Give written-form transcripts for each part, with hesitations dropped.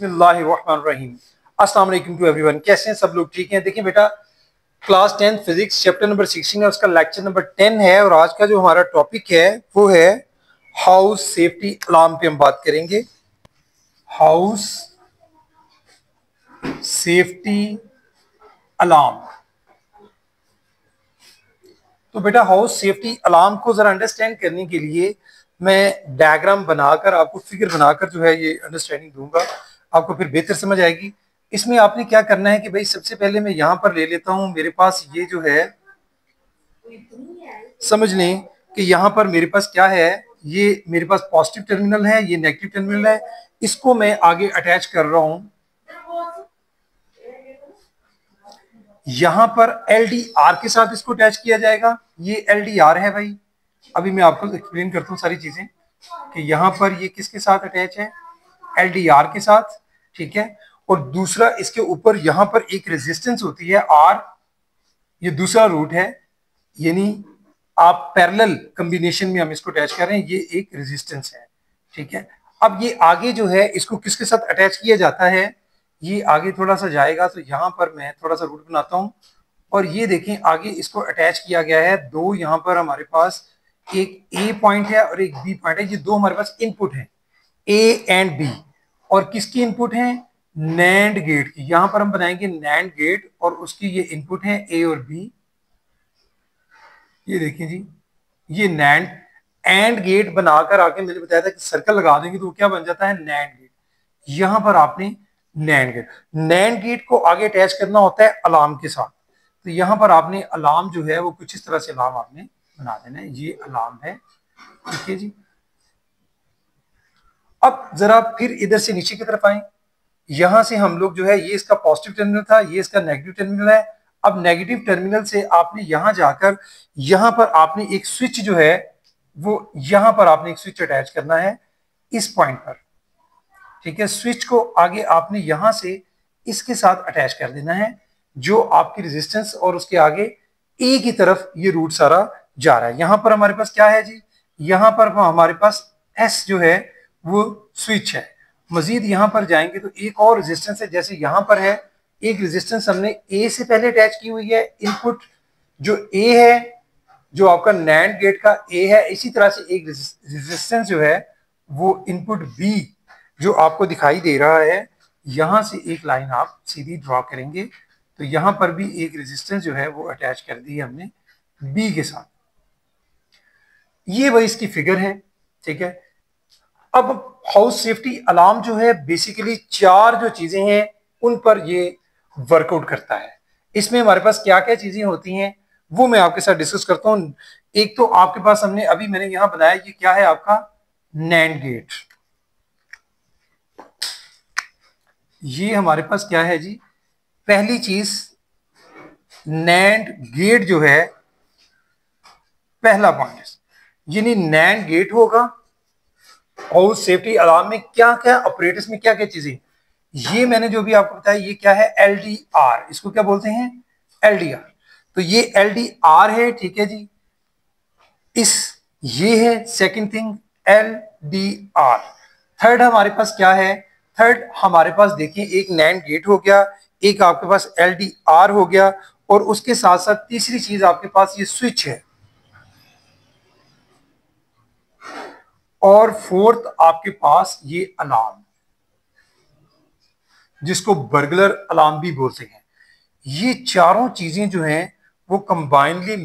बिस्मिल्लाहिर्रहमानिर्रहीम। अस्सलाम वालेकुम टू एवरीवन। कैसे हैं सब लोग? ठीक हैं। देखिए बेटा, क्लास 10 फिजिक्स चैप्टर नंबर 16 है, उसका लेक्चर नंबर 10 है और आज का जो हमारा टॉपिक है वो है हाउस सेफ्टी अलार्म पे हम बात करेंगे। House safety alarm. तो बेटा, हाउस सेफ्टी अलार्म को जरा अंडरस्टैंड करने के लिए मैं डायग्राम बनाकर आपको फिगर बनाकर जो है ये अंडरस्टैंडिंग दूंगा, आपको फिर बेहतर समझ आएगी। इसमें आपने क्या करना है कि भाई सबसे पहले मैं यहां पर ले लेता हूं, मेरे पास ये जो है समझ लें कि यहां पर मेरे पास क्या है, ये मेरे पास पॉजिटिव टर्मिनल है, ये नेगेटिव टर्मिनल है। इसको मैं आगे अटैच कर रहा हूं। यहां पर LDR के साथ इसको अटैच किया जाएगा। ये LDR है भाई। अभी मैं आपको एक्सप्लेन करता हूं सारी चीजें कि यहां पर ये किसके साथ अटैच है, LDR के साथ, ठीक है। और दूसरा इसके ऊपर यहां पर एक रेजिस्टेंस होती है R, ये दूसरा रूट है, यानी आप पैरेलल कॉम्बिनेशन में हम इसको अटैच कर रहे हैं, ये एक रेजिस्टेंस है, ठीक है। अब ये आगे जो है इसको किसके साथ अटैच किया जाता है, ये आगे थोड़ा सा जाएगा तो यहां पर मैं थोड़ा सा रूट बनाता हूं और ये देखें आगे इसको अटैच किया गया है। दो यहां पर हमारे पास एक ए पॉइंट है और एक बी पॉइंट है, ये दो हमारे पास इनपुट है, ए एंड बी। और किसकी इनपुट है? नैंड गेट की। यहां पर हम बनाएंगे नैंड गेट और उसकी ये इनपुट है ए और बी। ये देखिए जी, ये नैंड एंड गेट बनाकर आके मैंने बताया था कि सर्कल लगा देंगे तो क्या बन जाता है, नैंड गेट। यहां पर आपने नैंड गेट को आगे अटैच करना होता है अलार्म के साथ। तो यहां पर आपने अलार्म जो है वो कुछ इस तरह से अलार्म आपने बना देना है। ये अलार्म है, ठीक है जी। अब जरा फिर इधर से नीचे की तरफ आए। यहां से हम लोग जो है, ये इसका पॉजिटिव टर्मिनल था, ये इसका नेगेटिव टर्मिनल है। अब नेगेटिव टर्मिनल से आपने यहां जाकर यहां पर आपने एक स्विच जो है वो यहां पर आपने एक स्विच अटैच करना है इस पॉइंट पर, ठीक है। स्विच को आगे आपने यहां से इसके साथ अटैच कर देना है, जो आपकी रेजिस्टेंस और उसके आगे ए की तरफ ये रूट सारा जा रहा है। यहां पर हमारे पास क्या है जी, यहां पर हमारे पास एस जो है वो स्विच है। मजीद यहां पर जाएंगे तो एक और रेजिस्टेंस है, जैसे यहां पर है एक रेजिस्टेंस हमने ए से पहले अटैच की हुई है, इनपुट जो ए है, जो आपका नैंड गेट का ए है। इसी तरह से एक रेजिस्टेंस जो है वो इनपुट बी जो आपको दिखाई दे रहा है, यहां से एक लाइन आप सीधी ड्रॉ करेंगे तो यहां पर भी एक रेजिस्टेंस जो है वो अटैच कर दी है हमने बी के साथ। ये वही इसकी फिगर है, ठीक है। अब हाउस सेफ्टी अलार्म जो है बेसिकली चार जो चीजें हैं उन पर ये वर्कआउट करता है। इसमें हमारे पास क्या क्या चीजें होती हैं वो मैं आपके साथ डिस्कस करता हूं। एक तो आपके पास हमने अभी मैंने यहां बनाया, ये क्या है आपका नैंड गेट। ये हमारे पास क्या है जी, पहली चीज नैंड गेट जो है पहला पॉइंट, यानी नैंड गेट होगा। हाउस सेफ्टी अलार्म में क्या क्या ऑपरेटर्स में क्या क्या चीजें, ये मैंने जो भी आपको बताया, ये क्या है LDR, इसको क्या बोलते हैं LDR। तो ये LDR है, ठीक है जी। इस ये है सेकंड थिंग LDR। थर्ड हमारे पास क्या है, थर्ड हमारे पास देखिए एक नैंड गेट हो गया, एक आपके पास LDR हो गया और उसके साथ साथ तीसरी चीज आपके पास ये स्विच है और फोर्थ आपके पास ये अलार्म, जिसको बर्गलर अलार्म भी बोलते हैं। ये चारों चीजें जो हैं वो कंबाइनली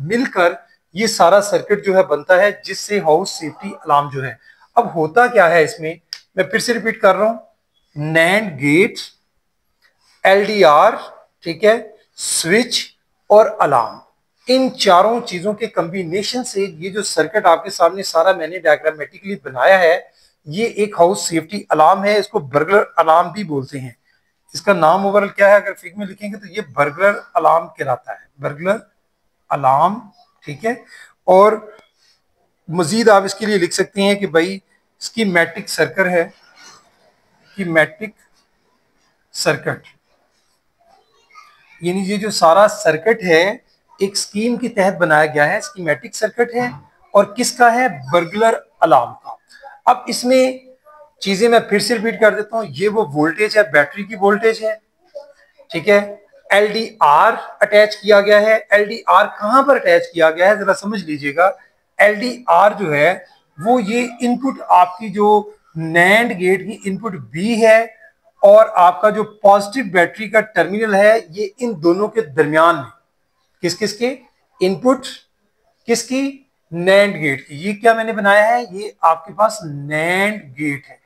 मिलकर ये सारा सर्किट जो है बनता है, जिससे हाउस सेफ्टी अलार्म जो है। अब होता क्या है इसमें, मैं फिर से रिपीट कर रहा हूं, नैंड गेट, LDR, ठीक है, स्विच और अलार्म, इन चारों चीजों के कॉम्बिनेशन से ये जो सर्किट आपके सामने सारा मैंने डायग्रामेटिकली बनाया है, ये एक हाउस सेफ्टी अलार्म है। इसको बर्गलर अलार्म भी बोलते हैं। इसका नाम ओवरऑल क्या है, अगर फिग में लिखेंगे तो ये बर्गलर अलार्म कहलाता है, बर्गलर अलार्म, ठीक है। और मजीद आप इसके लिए लिख सकते हैं कि भाई स्कीमेटिक सर्किट है, स्कीमेटिक सर्किट, यानी ये जो सारा सर्किट है एक स्कीम के तहत बनाया गया है, स्कीमेटिक सर्किट है और किसका है, बर्गलर अलार्म का। अब इसमें चीजें मैं फिर से रिपीट कर देता हूं, ये वो वोल्टेज है, बैटरी की वोल्टेज है, ठीक है। LDR अटैच किया गया है। LDR कहां पर अटैच किया गया है जरा समझ लीजिएगा। LDR जो है वो ये इनपुट आपकी जो नैंड गेट की इनपुट B है और आपका जो पॉजिटिव बैटरी का टर्मिनल है ये इन दोनों के दरमियान में, किस किस के इनपुट, किसकी, नैंड गेट की। ये क्या मैंने बनाया है, ये आपके पास नैंड गेट है।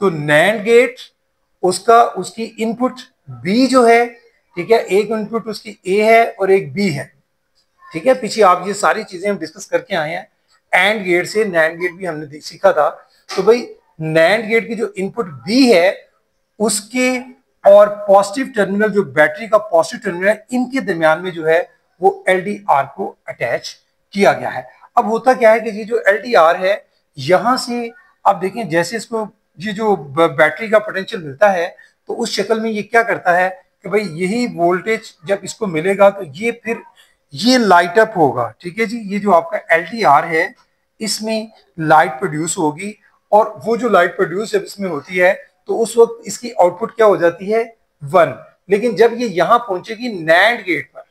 तो नैंड गेट उसका उसकी इनपुट बी जो है, ठीक है, एक इनपुट उसकी ए है और एक बी है, ठीक है। पीछे आप ये सारी चीजें हम डिस्कस करके आए हैं। एंड गेट से नैंड गेट भी हमने सीखा था। तो भाई नैंड गेट की जो इनपुट बी है उसके और पॉजिटिव टर्मिनल जो बैटरी का पॉजिटिव टर्मिनल है इनके दरमियान में जो है वो LDR को अटैच किया गया है। अब होता क्या है कि ये जो LDR है यहां से आप देखें जैसे इसको ये जो बैटरी का पोटेंशियल मिलता है तो उस शक्ल में ये क्या करता है कि भाई यही वोल्टेज जब इसको मिलेगा तो ये फिर ये लाइट अप होगा, ठीक है जी। ये जो आपका LDR है इसमें लाइट प्रोड्यूस होगी और वो जो लाइट प्रोड्यूस जब इसमें होती है तो उस वक्त इसकी आउटपुट क्या हो जाती है 1। लेकिन जब ये यहां पहुंचेगी नैंड गेट पर,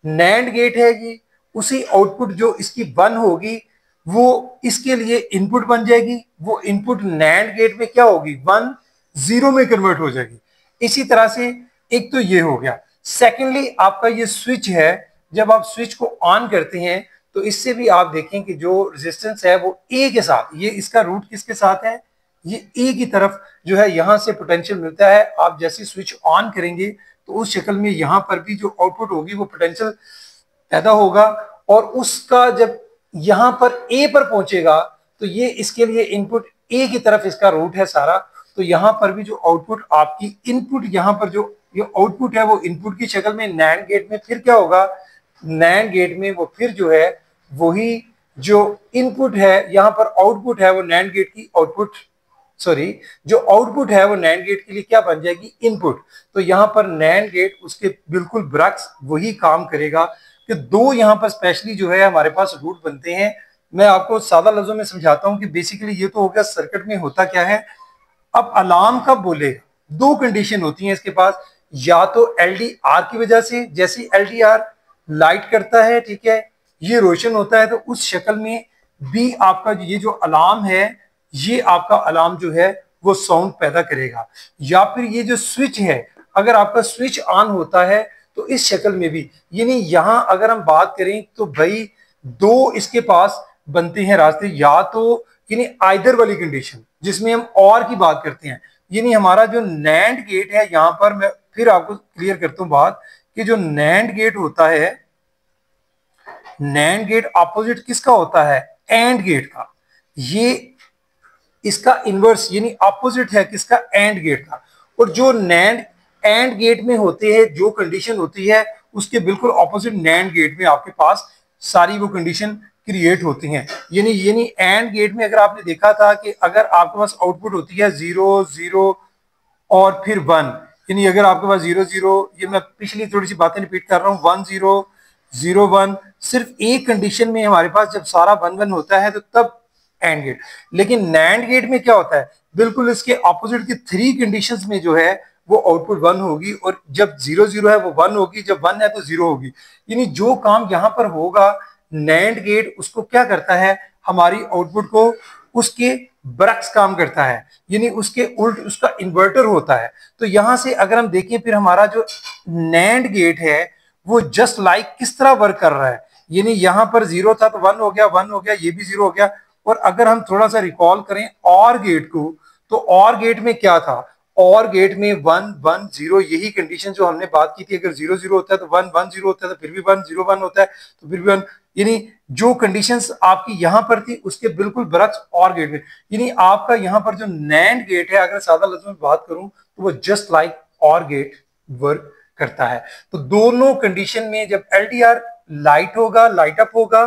नैंड गेट है ये, उसी आउटपुट जो इसकी 1 होगी वो इसके लिए इनपुट बन जाएगी। वो इनपुट नैंड गेट में क्या होगी 1 0 में कन्वर्ट हो जाएगी। इसी तरह से एक तो ये हो गया। सेकेंडली आपका ये स्विच है, जब आप स्विच को ऑन करते हैं तो इससे भी आप देखें कि जो रेजिस्टेंस है वो ए के साथ, ये इसका रूट किसके साथ है, ये ए की तरफ जो है यहां से पोटेंशियल मिलता है। आप जैसे स्विच ऑन करेंगे तो उस शक्ल में यहां पर भी जो आउटपुट होगी वो पोटेंशियल पैदा होगा और उसका जब यहां पर ए पर पहुंचेगा तो ये इसके लिए इनपुट ए की तरफ इसका रूट है सारा। तो यहां पर भी जो आउटपुट आपकी इनपुट यहां पर जो ये आउटपुट है वो इनपुट की शक्ल में नैंड गेट में फिर क्या होगा, नैंड गेट में वो फिर जो है वही जो इनपुट है यहां पर आउटपुट है वो नैंड गेट की आउटपुट, सॉरी, जो आउटपुट है वो नैंड गेट के लिए क्या बन जाएगी इनपुट। तो यहां पर नैंड गेट उसके बिल्कुल बरक्स वही काम करेगा कि दो यहां पर स्पेशली जो है हमारे पास रूट बनते हैं। मैं आपको सादा लफ्जों में समझाता हूं कि बेसिकली ये तो हो गया सर्किट में होता क्या है। अब अलार्म कब बोलेगा, दो कंडीशन होती हैं इसके पास, या तो LDR की वजह से, जैसे LDR लाइट करता है, ठीक है, ये रोशन होता है तो उस शक्ल में भी आपका ये जो अलार्म है ये आपका अलार्म जो है वो साउंड पैदा करेगा। या फिर ये जो स्विच है अगर आपका स्विच ऑन होता है तो इस शक्ल में भी, यानी यहां अगर हम बात करें तो भाई दो इसके पास बनते हैं रास्ते, या तो यानी आइदर वाली कंडीशन जिसमें हम और की बात करते हैं, यानी हमारा जो नैंड गेट है यहां पर मैं फिर आपको क्लियर करता हूं बात कि जो नैंड गेट होता है, नैंड गेट अपोजिट किसका होता है, एंड गेट का। ये इसका इनवर्स यानी अपोजिट है किसका, एंड गेट का। और जो नैंड एंड गेट में होते हैं जो कंडीशन होती है उसके बिल्कुल ऑपोजिट नैंड गेट में आपके पास सारी वो कंडीशन क्रिएट होती हैं। यानी एंड गेट में अगर आपने देखा था कि अगर आपके पास आउटपुट होती है 0 0 और फिर 1, यानी अगर आपके पास 0 0, ये मैं पिछली थोड़ी सी बातें रिपीट कर रहा हूँ, 1 0 0 1, सिर्फ एक कंडीशन में हमारे पास जब सारा 1 1 होता है तो तब एंड गेट। लेकिन नैंड गेट में क्या होता है, बिल्कुल इसके ऑपोजिट की 3 कंडीशंस में जो है वो आउटपुट 1 होगी और जब 0 0 है वो 1 होगी, जब 1 है तो 0 होगी। यानी जो काम यहां पर होगा नैंड गेट उसको क्या करता है, हमारी आउटपुट को उसके बरक्स काम करता है, यानी उसके उल्ट उसका इन्वर्टर होता है। तो यहां से अगर हम देखें फिर हमारा जो नैंड गेट है वो जस्ट लाइक किस तरह वर्क कर रहा है, यानी यहां पर 0 था तो 1 हो गया, 1 हो गया, ये भी 0 हो गया। और अगर हम थोड़ा सा रिकॉल करें और गेट को तो और गेट में क्या था, और गेट में 1 1 0 यही कंडीशन जो हमने बात की थी, अगर 0 0 होता है तो 1 1 0 होता है तो फिर भी 1 0 1 होता है तो फिर भी 1, यानी जो कंडीशंस आपकी यहां पर थी उसके बिल्कुल बरक्स और गेट में। यानी आपका यहां पर जो नैंड गेट है अगर सादा लफ्जों में बात करूं तो वो जस्ट लाइक और गेट वर्क करता है। तो दोनों कंडीशन में जब LDR लाइट होगा, लाइट अप होगा,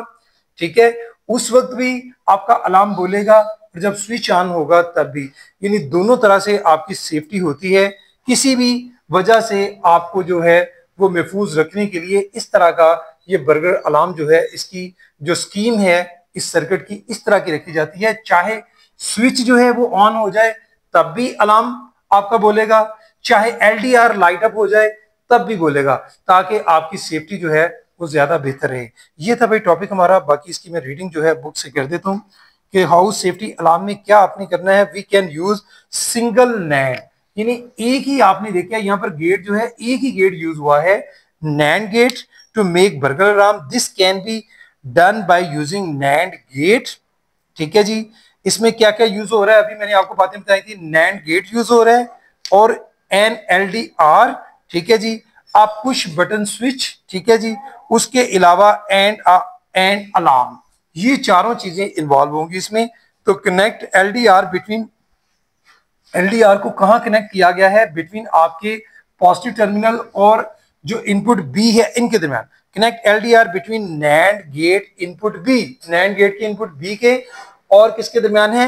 ठीक है, उस वक्त भी आपका अलार्म बोलेगा और जब स्विच ऑन होगा तब भी, यानी दोनों तरह से आपकी सेफ्टी होती है। किसी भी वजह से आपको जो है वो महफूज रखने के लिए इस तरह का ये बर्गर अलार्म जो है इसकी जो स्कीम है इस सर्किट की इस तरह की रखी जाती है। चाहे स्विच जो है वो ऑन हो जाए तब भी अलार्म आपका बोलेगा, चाहे एलडीआर लाइट अप हो जाए तब भी बोलेगा, ताकि आपकी सेफ्टी जो है वो ज्यादा बेहतर रहे। ये था भाई टॉपिक हमारा। बाकी इसकी मैं रीडिंग जो है बुक से कर देता हूँ कि हाउस सेफ्टी अलार्म में क्या आपने करना है। We can use single NAND, यानी एक ही आपने देखा यहाँ पर गेट जो है एक ही गेट यूज हुआ है, NAND gate to make burglar alarm. This can be done by using NAND gate. ठीक है जी। इसमें क्या क्या यूज हो रहा है, अभी मैंने आपको बातें बताई थी। नैंड गेट यूज हो रहा है और एन एल डी आर, ठीक है जी। आप पुश बटन स्विच, ठीक है जी। उसके अलावा एंड अलार्म, ये चारों चीजें इन्वॉल्व होंगी इसमें। तो कनेक्ट एलडीआर बिटवीन, एलडीआर को कहां कनेक्ट किया गया है, बिटवीन आपके पॉजिटिव टर्मिनल और जो इनपुट बी है इनके दरमियान। Connect LDR between NAND gate input B, NAND gate के इनपुट बी के और किसके दरमियान है,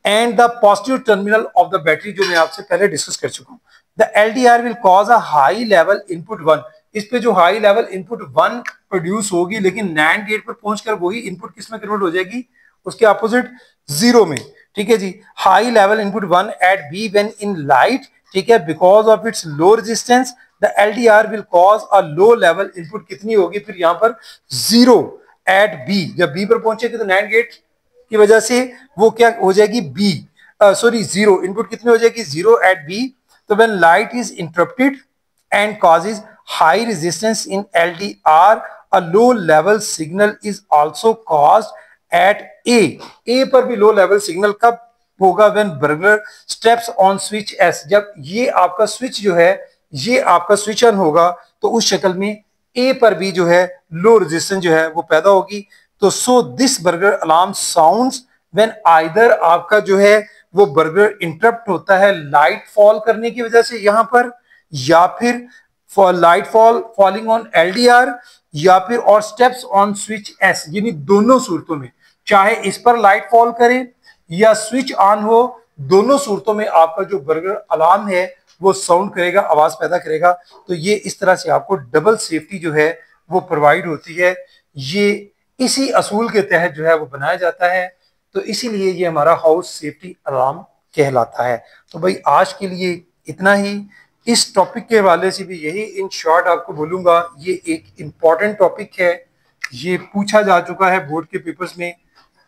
and the positive terminal of the battery, जो मैं आपसे पहले डिस्कस कर चुका हूं। The LDR will cause a high level input 1। इस पे जो हाई लेवल इनपुट 1 प्रोड्यूस होगी, लेकिन नैंड गेट पर पहुंचकर वही इनपुट किस में कन्वर्ट हो जाएगी, उसके अपोजिट जीरो में। ठीक है जी। High level input 1 at B when in light, ठीक है, because of its low resistance the LDR will cause a low level input कितनी होगी फिर यहां पर, जीरो एट बी। जब बी पर पहुंचेगी तो नैंड गेट की वजह से वो क्या हो जाएगी, बी सॉरी जीरो, इनपुट कितनी हो जाएगी, जीरो एट बी। तो when light is interrupted and causes high resistance in LDR, a low level signal is also caused at A. A पर भी लो लेवल सिग्नल कब होगा, when burglar steps on switch S. जब ये आपका switch जो है ये आपका स्विच ऑन होगा तो उस शक्ल में ए पर भी जो है लो रेजिस्टेंस जो है वो पैदा होगी। तो so this burger alarm sounds when either आपका जो है वो बर्गर इंटरप्ट होता है लाइट फॉल करने की वजह से यहां पर, या फिर for light falling on LDR, या फिर और स्टेप्स ऑन स्विच एस। यानी दोनों सूरतों में, चाहे इस पर लाइट फॉल करे या स्विच ऑन हो, दोनों सूरतों में आपका जो बर्गर अलार्म है वो साउंड करेगा, आवाज पैदा करेगा। तो ये इस तरह से आपको डबल सेफ्टी जो है वो प्रोवाइड होती है। ये इसी असूल के तहत जो है वो बनाया जाता है। तो इसीलिए ये हमारा हाउस सेफ्टी अलार्म कहलाता है। तो भाई आज के लिए इतना ही। इस टॉपिक के हवाले से भी यही इन शॉर्ट आपको बोलूंगा, ये एक इम्पॉर्टेंट टॉपिक है, ये पूछा जा चुका है बोर्ड के पेपर्स में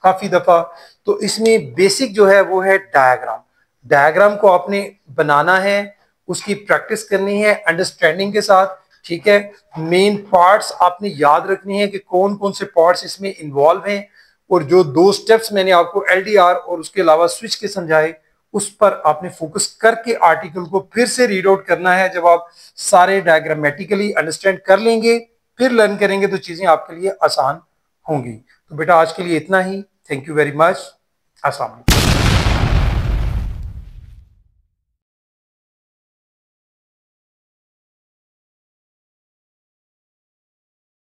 काफी दफा। तो इसमें बेसिक जो है वो है डायग्राम। डायग्राम को आपने बनाना है, उसकी प्रैक्टिस करनी है अंडरस्टैंडिंग के साथ। ठीक है। मेन पार्ट्स आपने याद रखने हैं कि कौन कौन से पार्ट्स इसमें इन्वॉल्व हैं, और जो दो स्टेप्स मैंने आपको एलडीआर और उसके अलावा स्विच के समझाए उस पर आपने फोकस करके आर्टिकल को फिर से रीड आउट करना है। जब आप सारे डायग्रामेटिकली अंडरस्टैंड कर लेंगे फिर लर्न करेंगे तो चीजें आपके लिए आसान होंगी। तो बेटा आज के लिए इतना ही। Thank you very much. अस्सलाम वालेकुम।